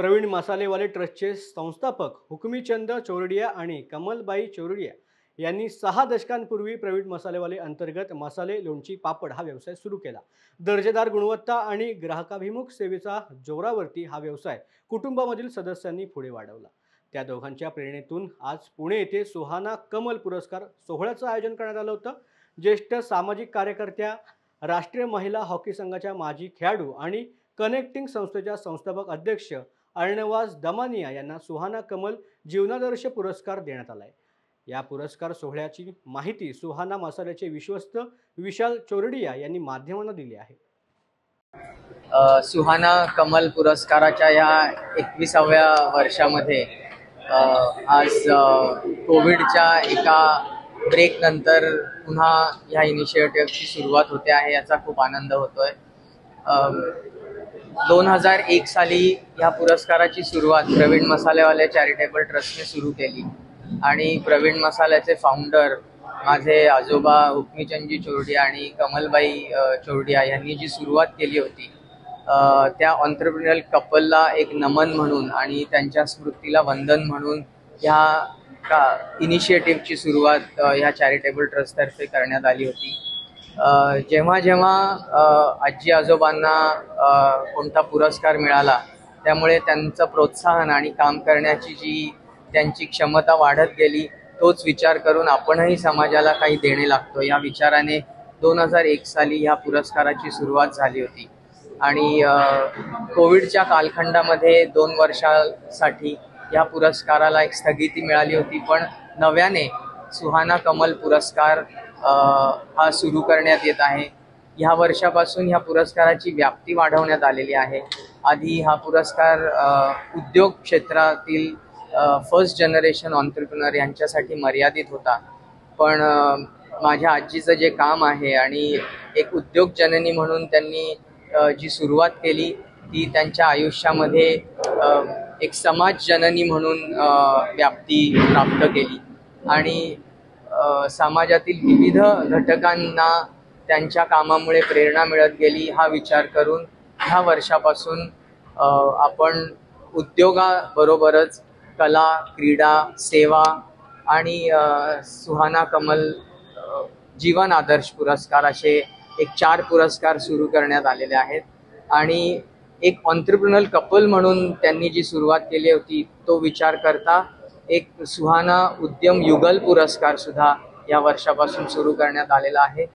प्रवीण मसालेवाले ट्रस्टचे संस्थापक हुकमीचंद चौरडिया आणि कमलबाई चौरडिया यांनी 6 दशकांपूर्वी प्रवीण मसालेवाले अंतर्गत मसाले, लोणची, पापड हा व्यवसाय सुरू केला। दर्जेदार गुणवत्ता आणि ग्राहकाभिमुख सेवेचा जोरावरती हा व्यवसाय कुटुंबामधील सदस्यांनी पुढे वाढवला। त्या दोघांच्या प्रेरणेतून आज पुणे येथे सुहाना कमल पुरस्कार सोहळ्याचं आयोजन करण्यात आलं होतं। ज्येष्ठ सामाजिक कार्यकर्त्या, राष्ट्रीय महिला हॉकी संघाच्या माजी खेळाडू आणि कनेक्टिंग संस्थेच्या संस्थापक अध्यक्ष अर्णवाज दमानिया यांना सुहाना कमल जीवनादर्श पुरस्कार देण्यात आलाय। या पुरस्कार सोहळ्याची माहिती सुहाना मसाल्याचे विश्वस्त विशाल चौरडिया यांनी माध्यमांना दिली आहे। सुहाना कमल पुरस्काराच्या या 21व्या वर्षामध्ये आज कोविडच्या एका ब्रेक नंतर पुन्हा ह्या इनिशिएटिव्हची सुरुवात होते आहे, याचा खूप आनंद होतोय। 2001 साली ह्या पुरस्काराची सुरुवात प्रवीण मसालेवाले चॅरिटेबल ट्रस्टने सुरू केली आणि प्रवीण मसाल्याचे फाउंडर माझे आजोबा हुकमीचंदजी चौरडिया आणि कमलबाई चौरडिया यांनी जी सुरुवात केली होती, त्या ऑन्ट्रप्रिनरियल कपलला एक नमन म्हणून आणि त्यांच्या स्मृतीला वंदन म्हणून ह्या इनिशिएटिव्हची सुरुवात ह्या चॅरिटेबल ट्रस्टतर्फे करण्यात आली होती। जेव्हा जेव्हा आजी आजोबांना कोणता पुरस्कार मिळाला, त्यामुळे त्यांचं प्रोत्साहन आणि काम करण्याची जी त्यांची क्षमता वाढत गेली, तोच विचार करून आपणही समाजाला काही देणे लागतो या विचाराने 2001 साली ह्या पुरस्काराची सुरुवात झाली होती। आणि कोविडच्या कालखंडामध्ये 2 वर्षासाठी या पुरस्काराला एक स्थगिती मिळाली होती, पण नव्याने सुहाना कमल पुरस्कार हा सुरू करण्यात येत आहे। ह्या वर्षापासून ह्या पुरस्काराची व्याप्ती वाढवण्यात आलेली आहे। आधी हा पुरस्कार उद्योग क्षेत्रातील फर्स्ट जनरेशन ऑन्ट्रप्रिनर यांच्यासाठी मर्यादित होता, पण माझ्या आजीचं जे काम आहे आणि एक उद्योग जननी म्हणून त्यांनी जी सुरुवात केली, ती त्यांच्या आयुष्यामध्ये एक समाज जननी म्हणून व्याप्ती प्राप्त केली आणि समाजातील विविध घटकांना त्यांच्या कामामुळे प्रेरणा मिळत गेली। हा विचार करून ह्या वर्षापासून आपण उद्योगाबरोबरच कला, क्रीडा, सेवा आणि सुहाना कमल जीवन आदर्श पुरस्कार असे एक 4 पुरस्कार सुरू करण्यात आलेले आहेत। आणि एक ऑन्ट्रप्रिनरियल कपल म्हणून त्यांनी जी सुरुवात केली होती, तो विचार करता एक सुहाना उद्यम युगल पुरस्कार सुद्धा या वर्षापासून सुरू करण्यात आलेला आहे।